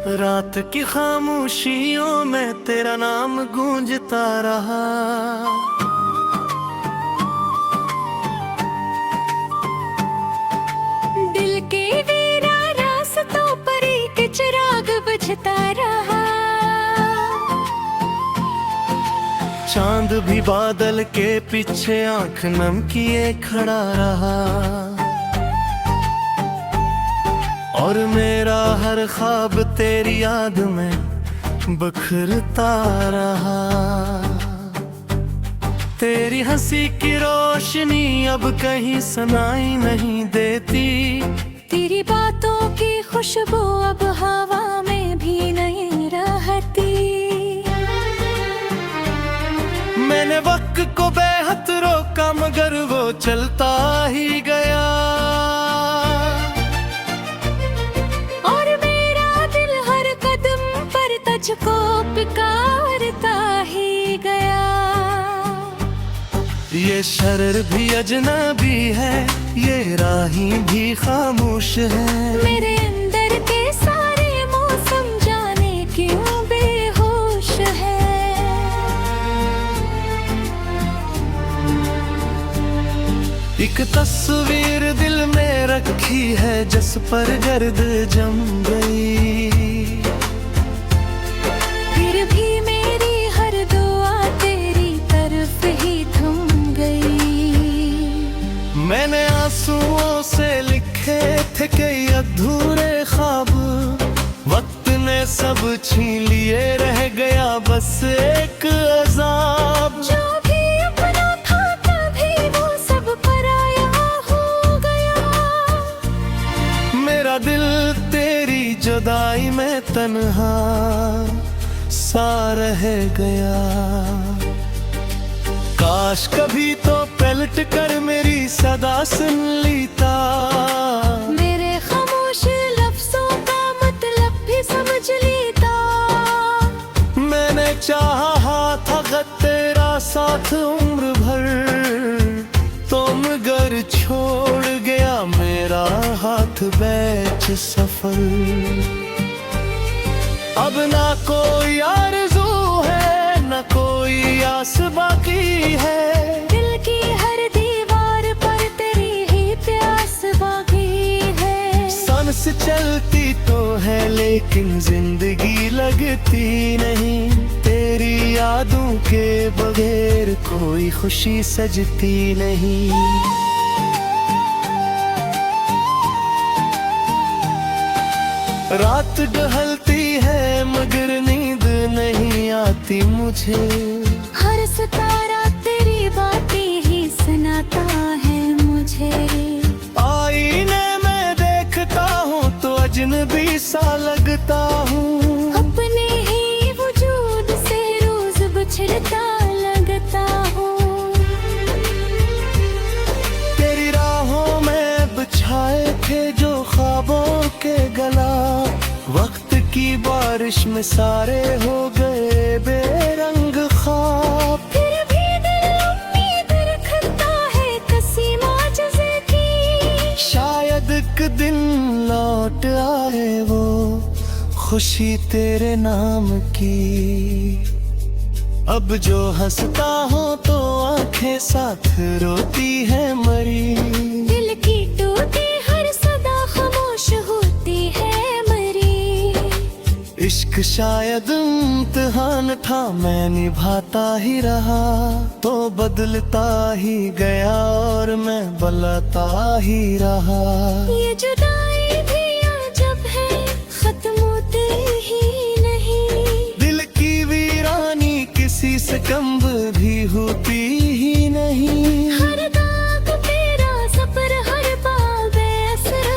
रात की खामोशियों में तेरा नाम गूंजता रहा। दिल के वीरा रास्तों पर एक चिराग बुझता रहा। चांद भी बादल के पीछे आंख नम किए खड़ा रहा। और मेरा हर ख्वाब तेरी याद में बिखरता रहा। तेरी हंसी की रोशनी अब कहीं सुनाई नहीं देती। तेरी बातों की खुशबू अब हवा में भी नहीं रहती। मैंने वक्त को बेहद रोका मगर वो चलता ही गया। तुझको पुकारता ही गया। ये शरर भी अजनबी है, ये राही भी खामोश है। मेरे अंदर के सारे मौसम जाने क्यों बेहोश है। एक तस्वीर दिल में रखी है जिस पर गर्द जम गई। मैंने आंसुओं से लिखे थे कई अधूरे ख्वाब। वक्त ने सब छीन लिए, रह गया बस एक अज़ाब। जो भी अपना था कभी वो सब पराया हो गया। मेरा दिल तेरी जुदाई में तन्हा सा रह गया। काश कभी तो पलट कर मेरी सदा सुन लेता। मेरे खामोश लफ्जों का मतलब भी समझ लेता। मैंने चाहा था तेरा साथ उम्र भर, तो मगर छोड़ गया मेरा हाथ बैच सफर। अब ना कोई आरज़ू है न कोई आस बाकी है। दिल की हर दीवार पर तेरी ही प्यास बाकी है। सांस चलती तो है लेकिन जिंदगी लगती नहीं। तेरी यादों के बगैर कोई खुशी सजती नहीं। रात ढलती है मगर नींद नहीं आती मुझे। हर सितारा तेरी बातें ही सुनाता है मुझे। आईने में देखता हूँ तो अजनबी सा लगता हूँ। अपने ही वजूद से रोज बिछड़ता लगता हूँ। तेरी राहों में बिछाए थे जो ख्वाबों के गला। वक्त की बारिश में सारे हो गए बेरंग ख्वाब। फिर भी दिल उम्मीद रखता है किसी माजज़े की। शायद एक दिन लौट आए वो खुशी तेरे नाम की। अब जो हंसता हो तो आंखें साथ रोती है मरी। दिल की टूटी हर सदा खामोश होती है मरी। इश्क शायद इम्तिहान था, मैं निभाता ही रहा। तो बदलता ही गया और मैं बदलता ही रहा। ये जुदाई भी अजब है, खत्म होते ही नहीं। दिल की वीरानी किसी से कम भी होती ही नहीं। हर दाग तेरा सफर हर बाल बेअसर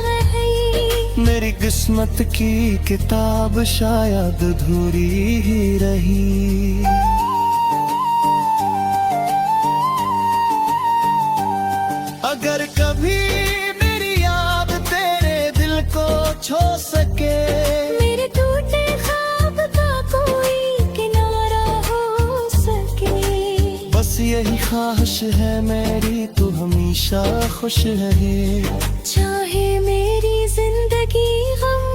रही। मेरी किस्मत की किताब शायद अधूरी ही रही। अगर कभी मेरी याद तेरे दिल को छू सके। मेरे टूटे ख्वाब का कोई किनारा हो सके। बस यही ख्वाहिश है मेरी, तू हमेशा खुश रहे। चाहे मेरी जिंदगी गम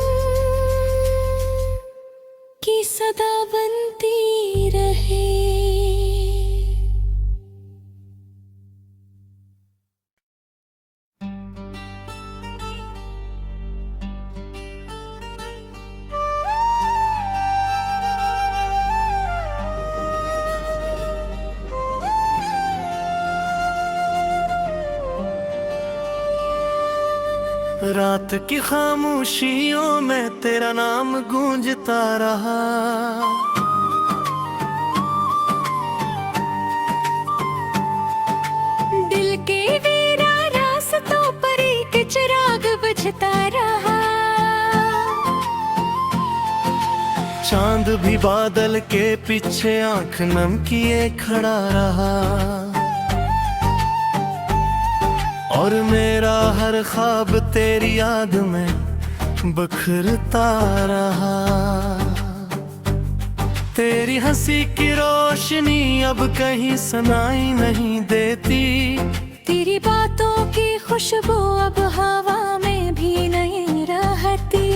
रात की खामोशियों में तेरा नाम गूंजता रहा। दिल के वीरा रास्तों पर एक चिराग बुझता रहा। चांद भी बादल के पीछे आंख नम किए खड़ा रहा। और मेरा हर ख्वाब तेरी याद में बखरता रहा। तेरी हंसी की रोशनी अब कहीं सुनाई नहीं देती। तेरी बातों की खुशबू अब हवा में भी नहीं रहती।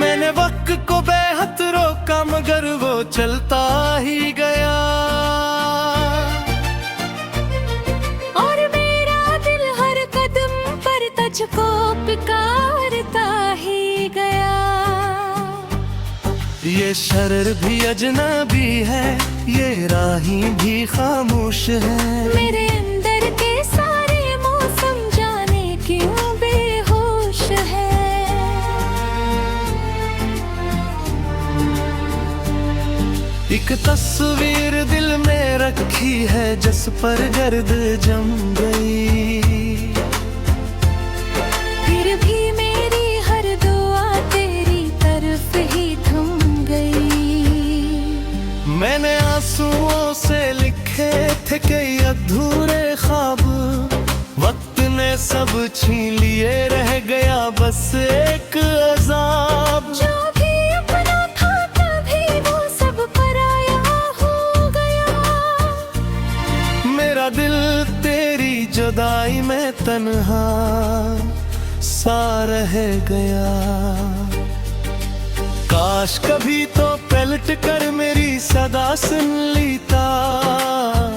मैंने वक्त को बेहद रोका मगर वो चलता ही गया। और मेरा दिल हर कदम पर तुझको पुकारता ही गया। ये शरर भी अजनबी है, ये राही भी खामोश है। मेरे अंदर के सारे मौसम जाने क्यों बेहोश है। एक तस्वीर दिल में रखी है जिस पर गर्द जम गई। फिर भी मेरी हर दुआ तेरी तरफ ही थम गई। मैंने आंसुओं से लिखे थे कई अधूरे ख्वाब। वक्त ने सब छीन लिए, रह गया बस एक अज़ाब। जो भी अपना था तभी वो सब पराया हो गया। मेरा दिल तेरी जुदाई में तन्हा सा रह गया। काश कभी तो पलट कर मेरी सदा सुन लेता।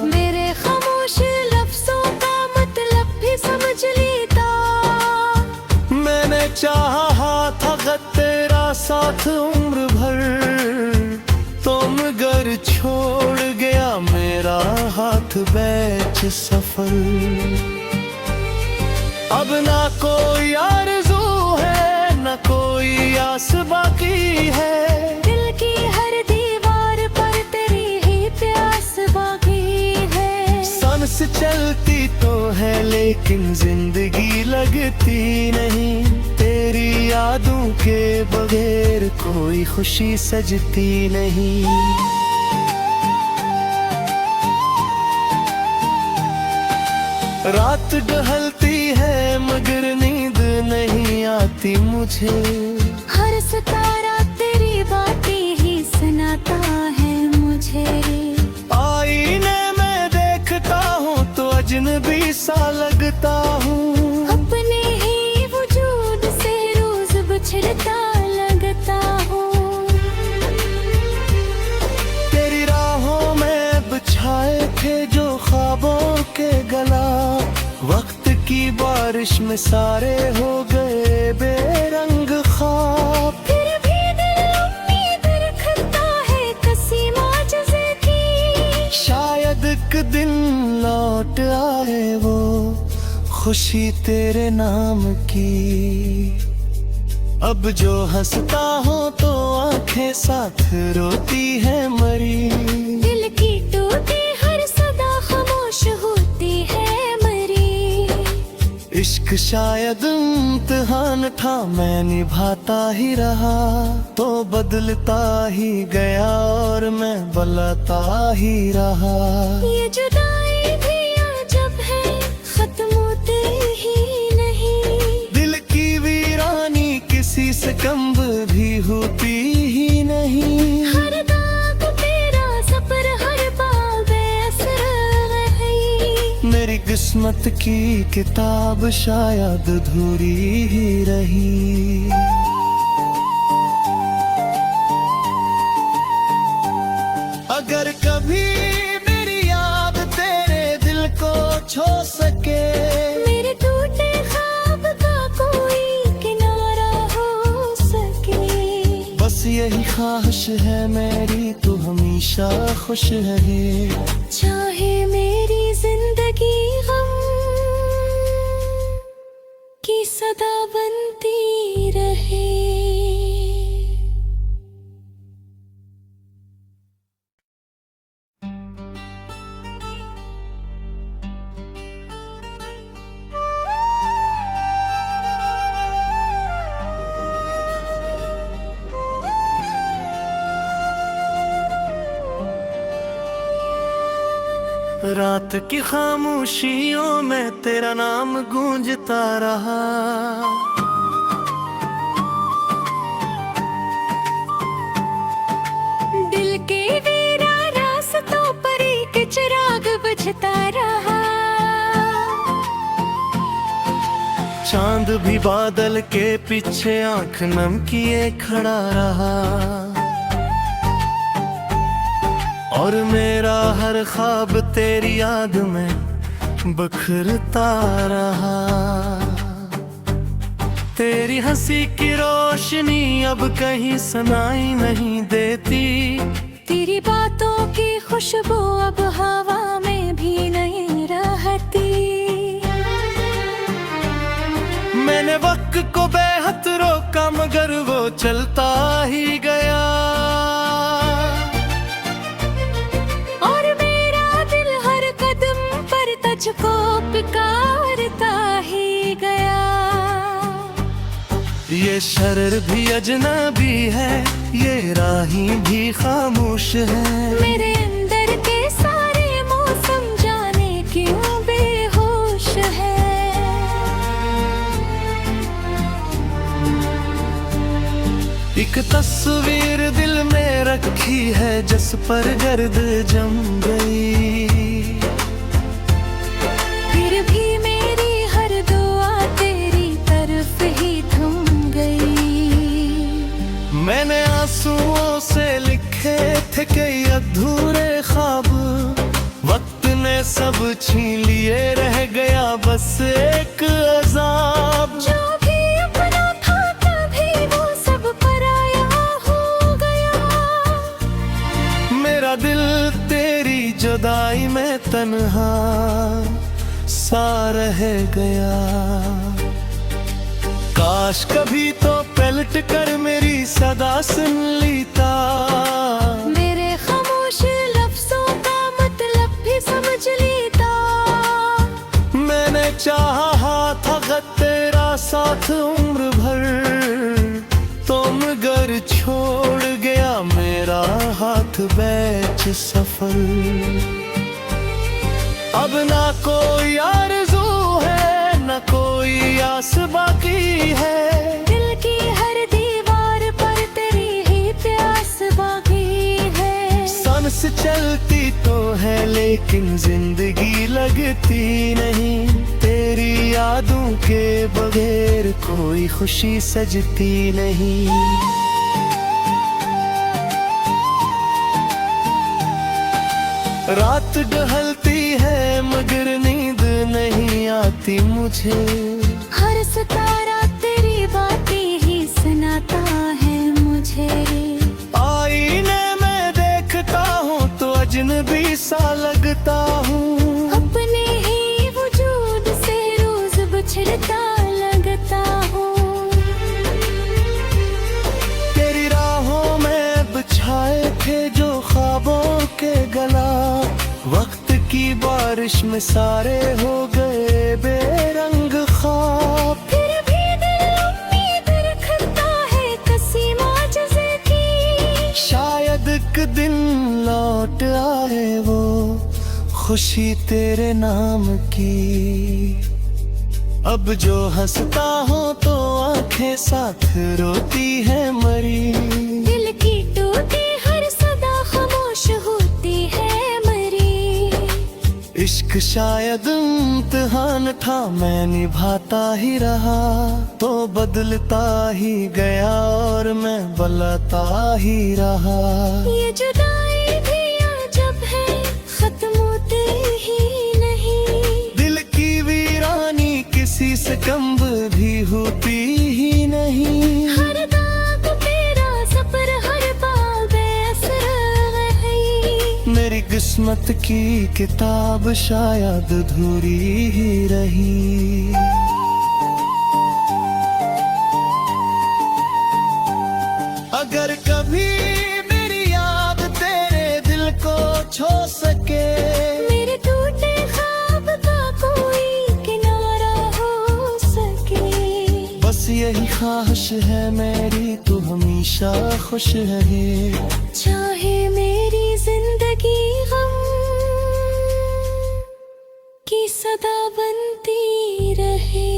मेरे खामोश लफ्जों का मतलब भी समझ लेता। मैंने चाहा था तेरा साथ उम्र भर, तो मगर छोड़ गया मेरा हाथ बैच सफर। अब ना कोई आरज़ू है ना कोई आस बाकी है। दिल की हर दीवार पर तेरी ही प्यास बाकी है। सांस चलती तो है लेकिन जिंदगी लगती नहीं। तेरी यादों के बगैर कोई खुशी सजती नहीं। रात ढलती है मगर नींद नहीं आती मुझे। हर सितारा तेरी बातें ही सुनाता है मुझे। आईने में देखता हूँ तो अजनबी सा लगता हूँ। अपने ही वजूद से रोज बिछड़ता लगता हूँ। तेरी राहों में बिछाए थे जो ख्वाबों के गला। वक्त की बारिश में सारे हो गए बेरंग ख्वाब। फिर भी दिल उम्मीद रखता है किसी माजज़े की। शायद एक दिन लौट आए वो खुशी तेरे नाम की। अब जो हंसता हो तो आंखें साथ रोती है मरी। दिल की टूटी हर सदा खामोश होती है मरी। इश्क शायद इम्तिहान था, मैं निभाता ही रहा तो बदलता ही गया और मैं बलाता ही रहा। ये जुदाई भी अजब है, खत्म होते ही नहीं। दिल की वीरानी किसी से कम भी होती ही नहीं। हर दाग तेरा सफर हर बाल बेअसर रही। मेरी किस्मत की किताब शायद अधूरी ही रही। अगर कभी मेरी याद तेरे दिल को छू सके, मेरे टूटे ख्वाब का कोई किनारा हो सके। बस यही ख्वाहिश है मेरी तू हमेशा खुश रहे। चाहे मेरी जिंदगी गम सदा बनती रहे। रात की खामोशियों में तेरा नाम गूंजता रहा, दिल के वीरा रास्तों पर एक चिराग बुझता रहा। चांद भी बादल के पीछे आंख नम किए खड़ा रहा, और मेरा हर ख्वाब तेरी याद में बखरता रहा। तेरी हंसी की रोशनी अब कहीं सुनाई नहीं देती, तेरी बातों की खुशबू अब हवा में भी नहीं रहती। मैंने वक्त को बेहद रोका मगर वो चलता ही गया, तुझको पुकारता ही गया। ये शरर भी अजनबी है, ये राही भी खामोश है। मेरे अंदर के सारे मौसम जाने क्यों बेहोश है। एक तस्वीर दिल में रखी है जिस पर गर्द जम गई, भी मेरी हर दुआ तेरी तरफ ही थम गई। मैंने आंसुओं से लिखे थे कई अधूरे ख्वाब, वक्त ने सब छीन लिए, रह गया बस एक अज़ाब। जो भी अपना था तभी वो सब पराया हो गया। मेरा दिल तेरी जुदाई में तन्हा सा रह गया। काश कभी तो पलट कर मेरी सदा सुन लेता, मेरे खामोश लफ्जों का मतलब भी समझ लेता। मैंने चाहा था तेरा साथ उम्र भर, तो मगर छोड़ गया मेरा हाथ बैच सफर। अब ना कोई आरज़ू है न कोई आस बाकी है, दिल की हर दीवार पर तेरी ही प्यास बाकी है। सांस चलती तो है लेकिन जिंदगी लगती नहीं, तेरी यादों के बगैर कोई खुशी सजती नहीं। रात ढलती है मगर नींद नहीं आती मुझे, हर सितारा तेरी बातें ही सुनाता है मुझे। आईने में देखता हूँ तो अजनबी सा लगता हूँ, अपने ही वजूद से रोज बिछड़ता लगता हूँ। तेरी राहों में बिछाए थे जो ख्वाबों के गला, वक्त की बारिश में सारे हो गए बेरंग ख्वाब। फिर भी दिल उम्मीद रखता है किसी मौजज़े की, शायद एक दिन लौट आए वो खुशी तेरे नाम की। अब जो हंसता हो तो आंखें साथ रोती है मरी, दिल की टूटी हर सदा खामोश होती है मरी। इश्क शायद इम्तिहान था मैं निभाता ही रहा, तो बदलता ही गया और मैं बदलता ही रहा। ये जुदाई भी अजब है, खत्म होते ही नहीं। दिल की वीरानी किसी से कम भी होती ही नहीं। हर दाग तेरा सफर हर बाल बेअसर रही, मेरी किस्मत की किताब शायद अधूरी ही रही। अगर कभी मेरी याद तेरे दिल को छू सके, मेरे टूटे ख्वाब का कोई किनारा हो सके। बस यही ख्वाहिश है मेरी, तू हमेशा खुश रहे। चाहे मेरी जिंदगी गम की सदा बनती रहे।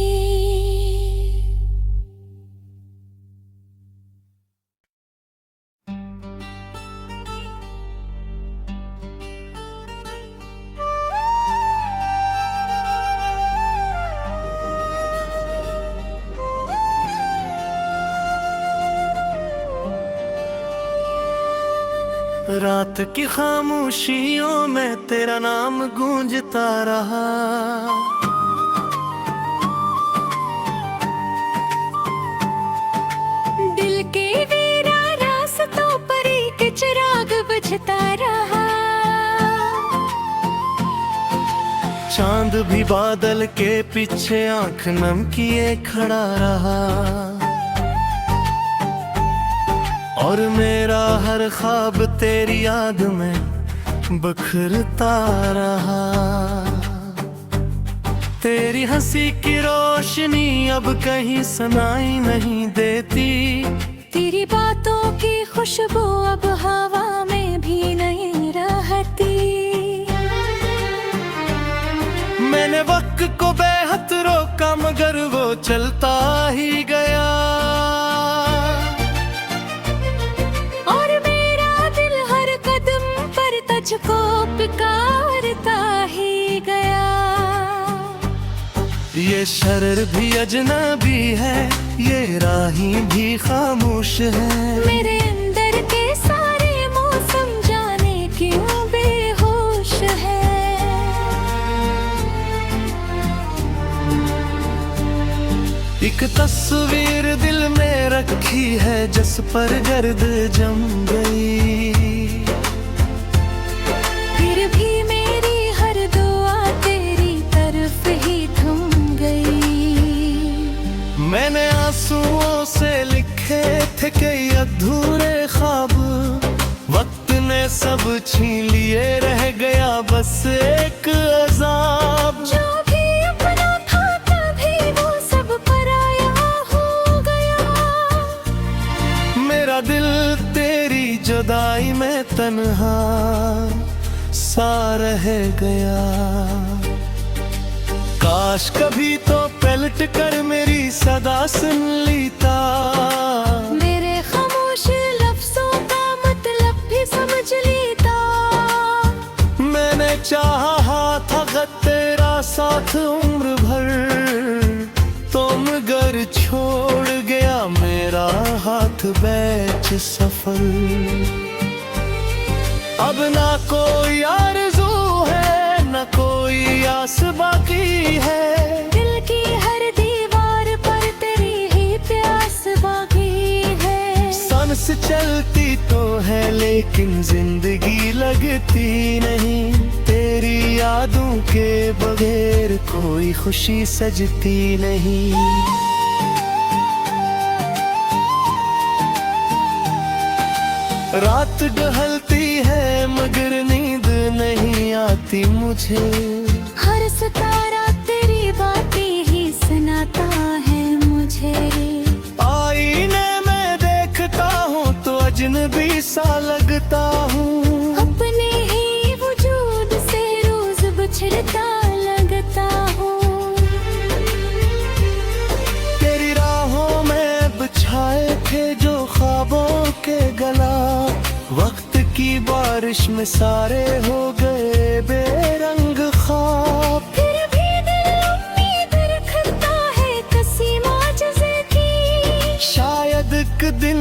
रात की खामोशियों में तेरा नाम गूंजता रहा, दिल के वीरा रास्तों पर एक चिराग बुझता रहा। चांद भी बादल के पीछे आंख नम किए खड़ा रहा, और मेरा हर ख्वाब तेरी याद में बिखरता रहा। तेरी हंसी की रोशनी अब कहीं सुनाई नहीं देती, तेरी बातों की खुशबू अब हवा में भी नहीं रहती। मैंने वक्त को बेहद रोका मगर वो चलता ही गया, तुझको पुकारता ही गया। ये शरर भी अजनबी है, ये राही भी खामोश है। मेरे अंदर के सारे मौसम जाने क्यों बेहोश है। एक तस्वीर दिल में रखी है जिस पर गर्द जम गई, फिर भी मेरी हर दुआ तेरी तरफ ही थम गई। मैंने आंसुओं से लिखे थे कई अधूरे ख्वाब, वक्त ने सब छीन लिए, रह गया बस एक अज़ाब। जो भी अपना था कभी वो सब पराया हो गया। मेरा दिल तेरी जुदाई में तन्हा सा रह गया। काश कभी तो पलट कर मेरी सदा सुन लेता, मेरे खामोश लफ्जों का मतलब भी समझ लेता। मैंने चाहा था तेरा साथ उम्र भर, तो मगर छोड़ गया मेरा हाथ बैच सफर। अब ना कोई आरज़ू है ना कोई आस बाकी है, दिल की हर दीवार पर तेरी ही प्यास बाकी है। सांस चलती तो है लेकिन जिंदगी लगती नहीं, तेरी यादों के बगैर कोई खुशी सजती नहीं। रात ढलती है मगर नींद नहीं आती मुझे, हर सितारा तेरी बातें ही सुनाता है मुझे। आईने में देखता हूँ तो अजनबी सा लगता हूँ, अपने ही वजूद से रोज बिछड़ता लगता हूँ। तेरी राहों में बिछाए थे जो ख्वाबों के गला, वक्त की बारिश में सारे हो गए बेरंग ख्वाब। फिर भी दिल उम्मीद रखता है किसी माजज़े की, शायद एक दिन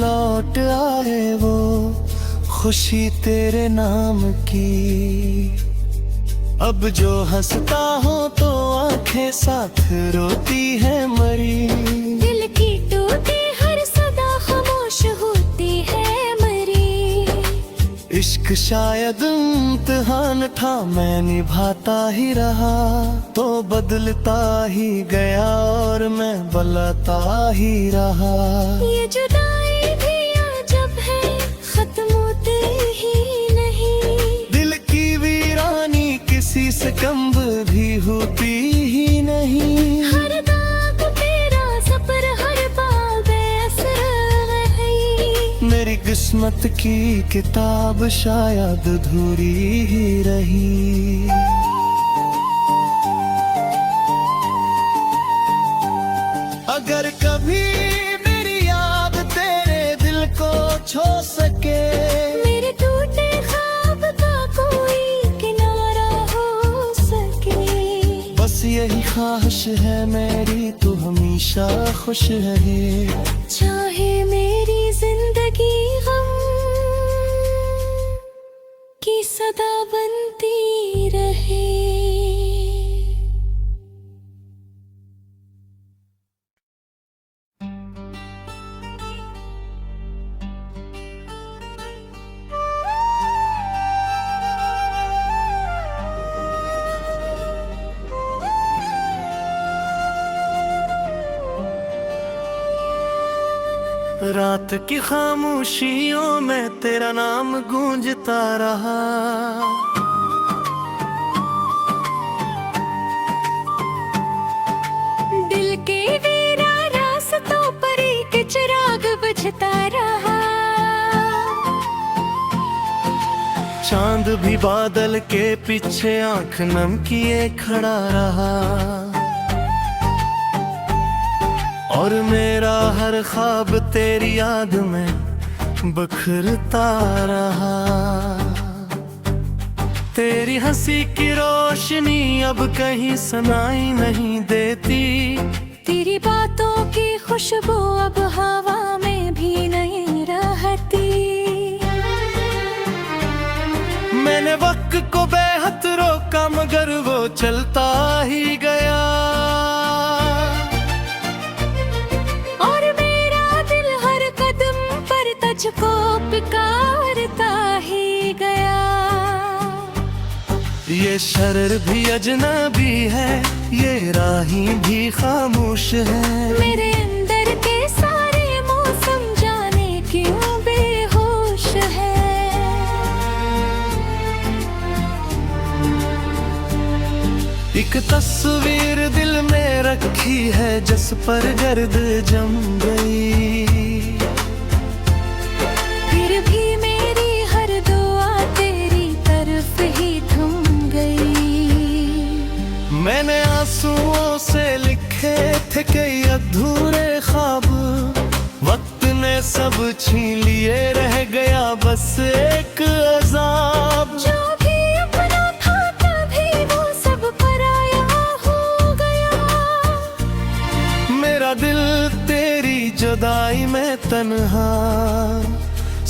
लौट आए वो खुशी तेरे नाम की। अब जो हंसता हो तो आंखें साथ रोती है मरी, दिल की टूटी हर सदा खामोश होती है मरी। इश्क शायद इम्तिहान था मैं निभाता ही रहा, तो बदलता ही गया और मैं बदलता ही रहा। ये जुदाई भी ही नहीं। दिल की वीरानी किसी से कम भी होती ही नहीं। हर दाग तेरा सफर हर बाल बेअसर रही। मेरी किस्मत की किताब शायद अधूरी ही रही। अगर कभी मेरी याद तेरे दिल को छू सके, मेरे टूटे ख्वाब का कोई किनारा हो सके। बस यही ख्वाहिश है मेरी, तू हमेशा खुश रहे। चाहे मेरी जिंदगी गम की सदा बनती रहे। रात की खामोशियों में तेरा नाम गूंजता रहा। दिल के वीरा रास्तों पर एक चिराग बुझता रहा। चांद भी बादल के पीछे आंख नम किए खड़ा रहा। और मेरा हर ख्वाब तेरी याद में बखरता रहा। तेरी हंसी की रोशनी अब कहीं सुनाई नहीं देती। तेरी बातों की खुशबू अब हवा में भी नहीं रहती। मैंने वक्त को बेहद रोका मगर वो चलता ही गया। तुझको पुकारता ही गया। ये शरर भी अजनबी है, ये राही भी खामोश है। मेरे अंदर के सारे मौसम जाने क्यों बेहोश है। एक तस्वीर दिल में रखी है जिस पर गर्द जम गई। मैंने आंसुओं से लिखे थे कई अधूरे ख्वाब। वक्त ने सब छीन लिए, रह गया बस एक अज़ाब। जो भी अपना था तभी वो सब पराया हो गया। मेरा दिल तेरी जुदाई में तन्हा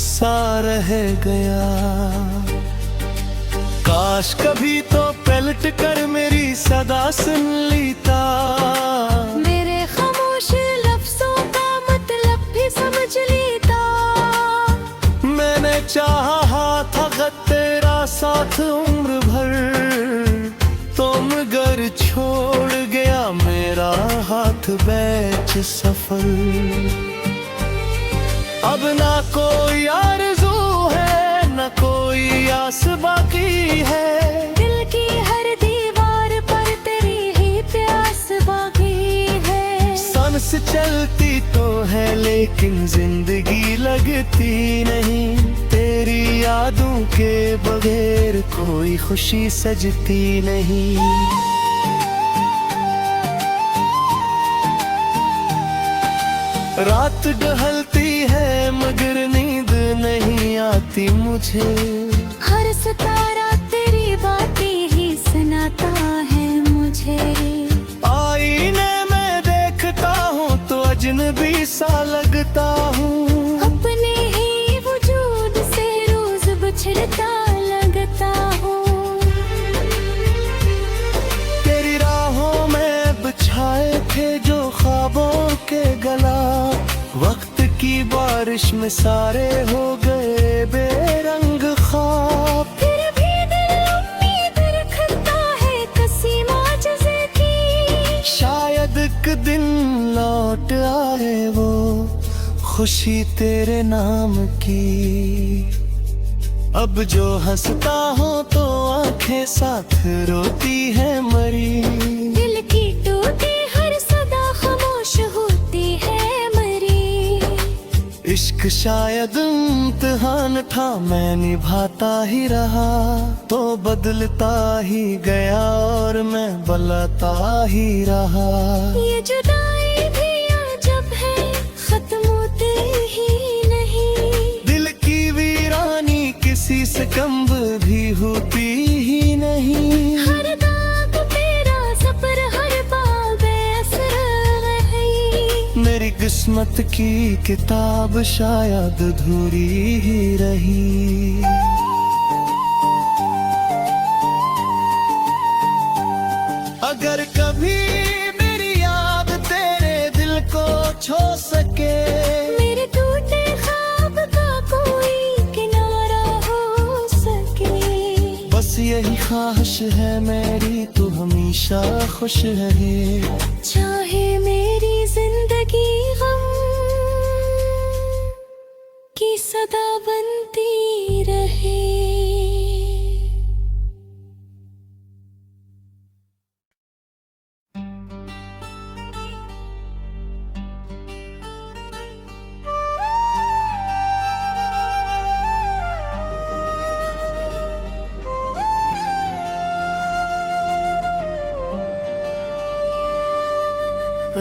सा रह गया। काश कभी तो पलट कर मेरी सदा सुन लेता। मेरे खामोश लफ्जों का मतलब भी समझ लेता। मैंने चाहा था तेरा साथ उम्र भर, तो मगर छोड़ गया मेरा हाथ बैच सफर। अब ना कोई आरज़ू है न कोई आस बाकी है। दिल की हर दीवार पर तेरी ही प्यास बाकी है। सांस चलती तो है लेकिन जिंदगी लगती नहीं। तेरी यादों के बगैर कोई खुशी सजती नहीं। रात ढलती है मगर नींद नहीं आती मुझे। हर सितारा तेरी बातें ही सुनाता है मुझे। आईने में देखता हूँ तो अजनबी सा लगता हूँ। अपने ही वजूद से रोज बिछड़ता लगता हूँ। तेरी राहों में बिछाए थे जो ख्वाबों के गला, वक्त की बारिश में सारे हो गए बेरंग ख्वाब। फिर भी दिल उम्मीद रखता है किसी माजज़े की। शायद एक दिन लौट आए वो खुशी तेरे नाम की। अब जो हंसता हो तो आंखें साथ रोती है मरी। दिल की टूटी हर सदा खामोश होती है मरी। इश्क शायद इम्तिहान था, मैं निभाता ही रहा तो बदलता ही गया और मैं बदलता ही रहा। ये जुदाई भी अजब है, खत्म होते ही नहीं। दिल की वीरानी किसी से कम भी होती ही नहीं। हर दाग तेरा सफर हर बाब असर रही। मेरी किस्मत की किताब शायद अधूरी ही रही। अगर कभी मेरी याद तेरे दिल को छू सके, मेरे टूटे ख्वाब का कोई किनारा हो सके। बस यही ख्वाहिश है मेरी, तू हमेशा खुश रहे। चाहे मेरी जिंदगी गम की सदा बनती रहे।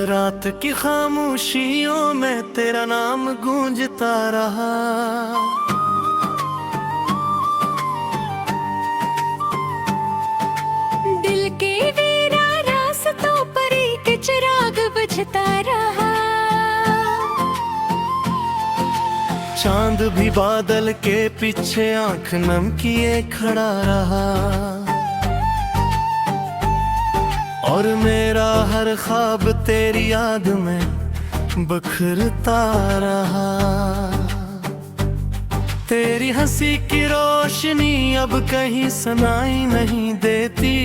रात की खामोशियों में तेरा नाम गूंजता रहा। दिल के वीरा रास्तों पर एक चिराग बुझता रहा। चांद भी बादल के पीछे आंख नम किए खड़ा रहा और मेरा हर ख्वाब तेरी याद में बखरता रहा। तेरी हंसी की रोशनी अब कहीं सुनाई नहीं देती।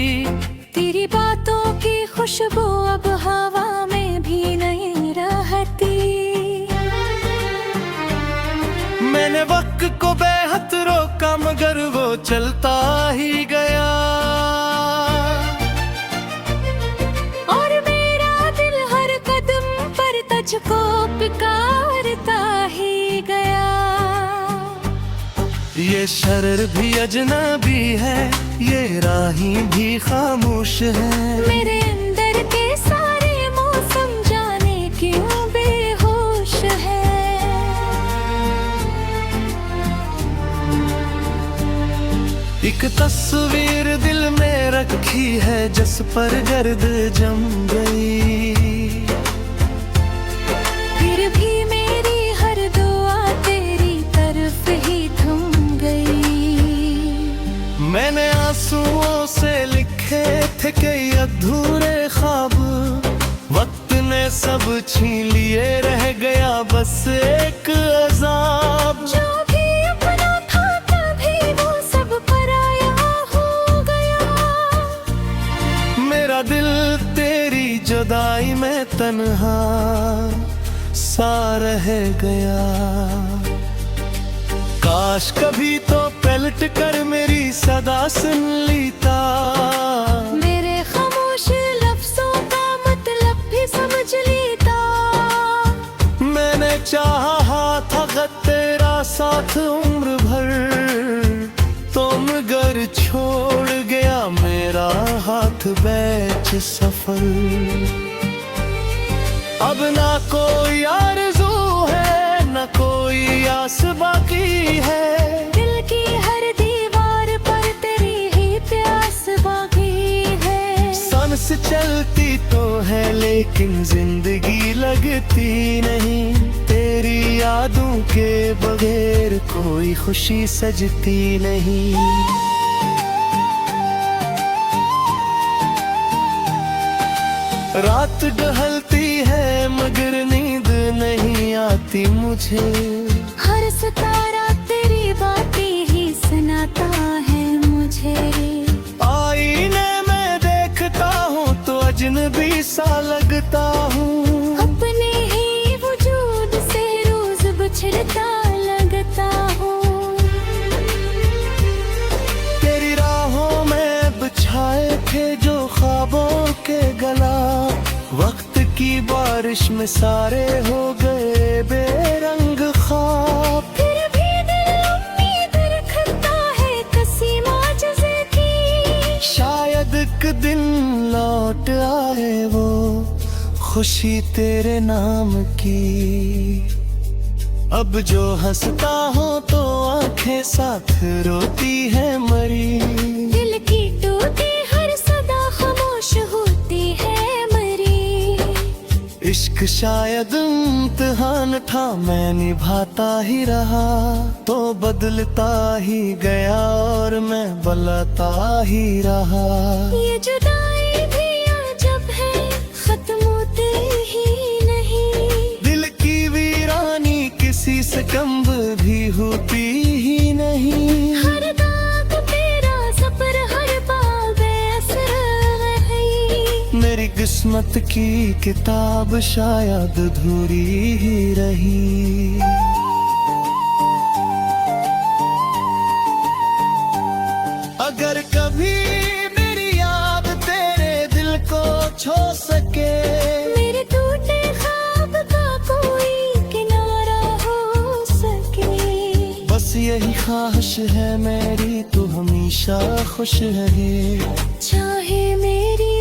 तेरी बातों की खुशबू अब हवा में भी नहीं रहती। मैंने वक्त को बेहद रोका मगर वो चलता ही गया और मेरा दिल हर कदम पर तुझको पुकारता ही गया। ये शरर भी अजनबी है, ये राही भी खामोश है। मेरे अंदर के सारे मौसम जाने क्यों बेहोश है। एक तस्वीर दिल में रखी है जिस पर गर्द जम गई। फिर भी मेरी हर दुआ तेरी तरफ ही थम गई। मैंने आंसुओं से लिखे थे कई अधूरे ख्वाब, वक्त ने सब छीन लिए, रह गया बस एक अजाब। जो भी अपना था तभी वो सब पराया हो गया। मेरा दिल तेरी जुदाई में तन्हा सा रह गया। काश कभी तो पलट कर मेरी सदा सुन लेता। मेरे खामोश लफ्जों का मतलब भी समझ लेता। मैंने चाहा था तेरा साथ उम्र भर, तो मगर छोड़ गया मेरा हाथ बैच सफर। अब ना कोई आरज़ू है न कोई आस बाकी है। दिल की हर दीवार पर तेरी ही प्यास बाकी है। सांस चलती तो है लेकिन जिंदगी लगती नहीं। तेरी यादों के बगैर कोई खुशी सजती नहीं। रात ढलती है मगर नींद नहीं आती मुझे। हर सितारा तेरी बातें ही सुनाता है मुझे। आईने में देखता हूँ तो अजनबी सा लगता हूँ। अपने ही वजूद से रोज बिछड़ता लगता हूँ। बारिश में सारे हो गए बेरंग ख्वाब। फिर भी दिल उम्मीद रखता है किसी मौजज़े की। शायद एक दिन लौट आए वो खुशी तेरे नाम की। अब जो हंसता हो तो आंखें साथ रोती है मरी। दिल की टूटी हर सदा खामोश होती है मरी। इश्क शायद इम्तिहान था, मैं निभाता ही रहा तो बदलता ही गया और मैं बलाता ही रहा। ये जुदाई भी अजब है, खत्म होते ही नहीं। दिल की वीरानी किसी से कम भी होती ही नहीं। हर दाग तेरा सफर हर बाल बेअसर रही। मेरी किस्मत की किताब शायद अधूरी ही रही। अगर कभी मेरी याद तेरे दिल को छू सके, मेरे टूटे ख्वाब का कोई किनारा हो सके। बस यही ख्वाहिश है मेरी, तू हमेशा खुश रहे। चाहे मेरी